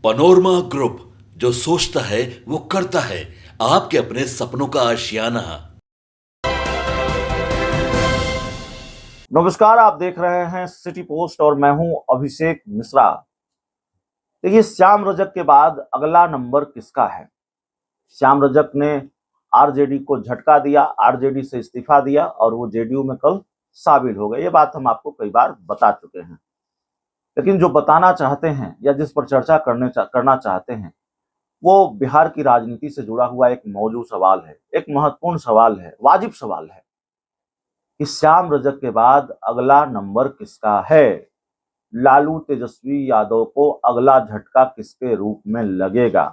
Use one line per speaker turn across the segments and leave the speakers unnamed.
Panorama group, जो सोचता है वो करता है। आपके अपने सपनों का आशियाना।
नमस्कार, आप देख रहे हैं सिटी पोस्ट और मैं हूं अभिषेक मिश्रा। देखिए, श्याम रजक के बाद अगला नंबर किसका है? श्याम रजक ने आरजेडी को झटका दिया, आरजेडी से इस्तीफा दिया और वो जेडीयू में कल शामिल हो गए। ये बात हम आपको कई बार बता चुके हैं, लेकिन जो बताना चाहते हैं या जिस पर चर्चा करना चाहते हैं, वो बिहार की राजनीति से जुड़ा हुआ एक मौजूद सवाल है, एक महत्वपूर्ण सवाल है, वाजिब सवाल है कि श्याम रजक के बाद अगला नंबर किसका है? लालू तेजस्वी यादव को अगला झटका किसके रूप में लगेगा?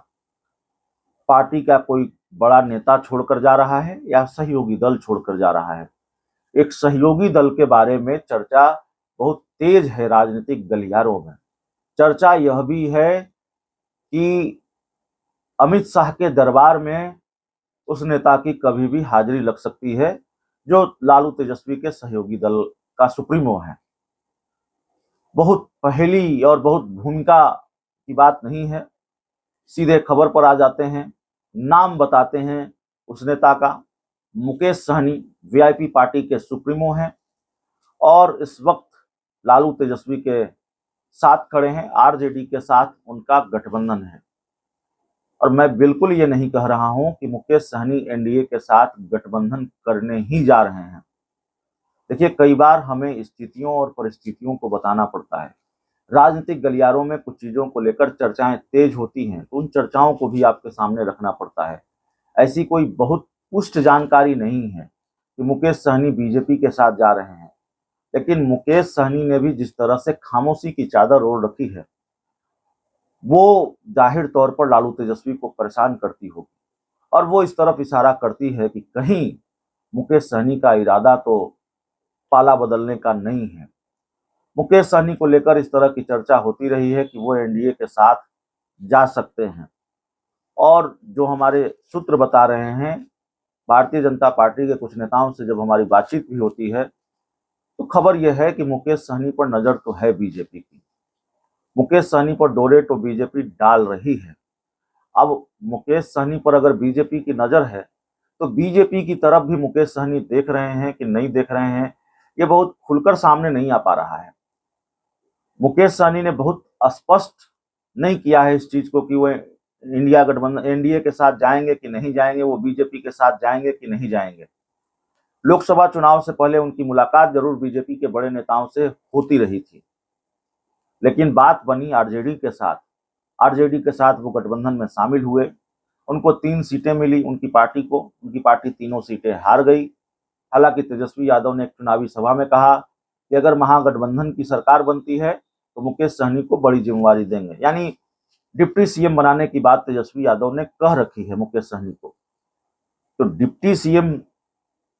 पार्टी का कोई बड़ा नेता छोड़कर जा रहा है या सहयोगी दल छोड़कर जा रहा है? एक सहयोगी दल के बारे में चर्चा बहुत तेज है राजनीतिक गलियारों में। चर्चा यह भी है कि अमित शाह के दरबार में उस नेता की कभी भी हाजिरी लग सकती है जो लालू तेजस्वी के सहयोगी दल का सुप्रीमो है। बहुत पहेली और बहुत भूमिका की बात नहीं है, सीधे खबर पर आ जाते हैं, नाम बताते हैं उस नेता का। मुकेश सहनी वीआईपी पार्टी के सुप्रीमो हैं और इस वक्त लालू तेजस्वी के साथ खड़े हैं, आरजेडी के साथ उनका गठबंधन है। और मैं बिल्कुल ये नहीं कह रहा हूं कि मुकेश सहनी एनडीए के साथ गठबंधन करने ही जा रहे हैं। देखिए, कई बार हमें स्थितियों और परिस्थितियों को बताना पड़ता है। राजनीतिक गलियारों में कुछ चीजों को लेकर चर्चाएं तेज होती हैं, तो उन चर्चाओं को भी आपके सामने रखना पड़ता है। ऐसी कोई बहुत पुष्ट जानकारी नहीं है कि मुकेश सहनी बीजेपी के साथ जा रहे हैं, लेकिन मुकेश सहनी ने भी जिस तरह से खामोशी की चादर ओढ़ रखी है, वो जाहिर तौर पर लालू तेजस्वी को परेशान करती होगी और वो इस तरफ इशारा करती है कि कहीं मुकेश सहनी का इरादा तो पाला बदलने का नहीं है। मुकेश सहनी को लेकर इस तरह की चर्चा होती रही है कि वो एनडीए के साथ जा सकते हैं, और जो हमारे सूत्र बता रहे हैं, भारतीय जनता पार्टी के कुछ नेताओं से जब हमारी बातचीत भी होती है तो खबर यह है कि मुकेश सहनी पर नजर तो है बीजेपी की। मुकेश सहनी पर डोरे तो बीजेपी डाल रही है। अब मुकेश सहनी पर अगर बीजेपी की नजर है तो बीजेपी की तरफ भी मुकेश सहनी देख रहे हैं कि नहीं देख रहे हैं, ये बहुत खुलकर सामने नहीं आ पा रहा है। मुकेश सहनी ने बहुत स्पष्ट नहीं किया है इस चीज को कि वो इंडिया गठबंधन एनडीए के साथ जाएंगे कि नहीं जाएंगे, वो बीजेपी के साथ जाएंगे कि नहीं जाएंगे। लोकसभा चुनाव से पहले उनकी मुलाकात जरूर बीजेपी के बड़े नेताओं से होती रही थी, लेकिन बात बनी आरजेडी के साथ। आरजेडी के साथ वो गठबंधन में शामिल हुए, उनको 3 सीटें मिली उनकी पार्टी को, उनकी पार्टी तीनों सीटें हार गई। हालांकि तेजस्वी यादव ने एक चुनावी सभा में कहा कि अगर महागठबंधन की सरकार बनती है तो मुकेश सहनी को बड़ी जिम्मेवारी देंगे, यानी डिप्टी सीएम बनाने की बात तेजस्वी यादव ने कह रखी है मुकेश सहनी को। तो डिप्टी सीएम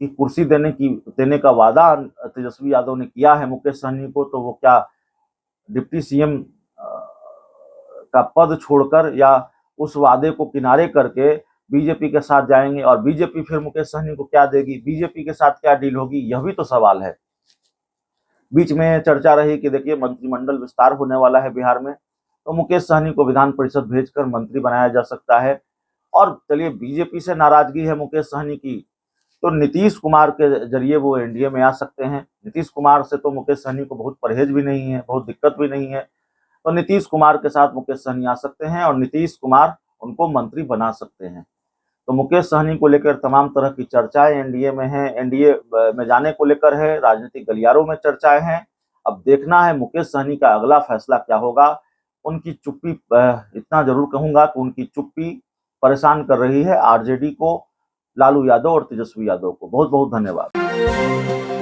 की कुर्सी देने का वादा तेजस्वी यादव ने किया है मुकेश सहनी को, तो वो क्या डिप्टी सीएम का पद छोड़कर या उस वादे को किनारे करके बीजेपी के साथ जाएंगे? और बीजेपी फिर मुकेश सहनी को क्या देगी, बीजेपी के साथ क्या डील होगी, यह भी तो सवाल है। बीच में चर्चा रही कि देखिए, मंत्रिमंडल विस्तार होने वाला है बिहार में, तो मुकेश सहनी को विधान परिषद भेजकर मंत्री बनाया जा सकता है। और चलिए, बीजेपी से नाराजगी है मुकेश सहनी की, तो नीतीश कुमार के जरिए वो एनडीए में आ सकते हैं। नीतीश कुमार से तो मुकेश सहनी को बहुत परहेज भी नहीं है, बहुत दिक्कत भी नहीं है, तो नीतीश कुमार के साथ मुकेश सहनी आ सकते हैं और नीतीश कुमार उनको मंत्री बना सकते हैं। तो मुकेश सहनी को लेकर तमाम तरह की चर्चाएं एनडीए में है, एनडीए में जाने को लेकर है, राजनीतिक गलियारों में चर्चाएं हैं। अब देखना है मुकेश सहनी का अगला फैसला क्या होगा। उनकी चुप्पी, इतना जरूर कहूंगा कि उनकी चुप्पी परेशान कर रही है आरजेडी को, लालू यादव और तेजस्वी यादव को। बहुत बहुत धन्यवाद।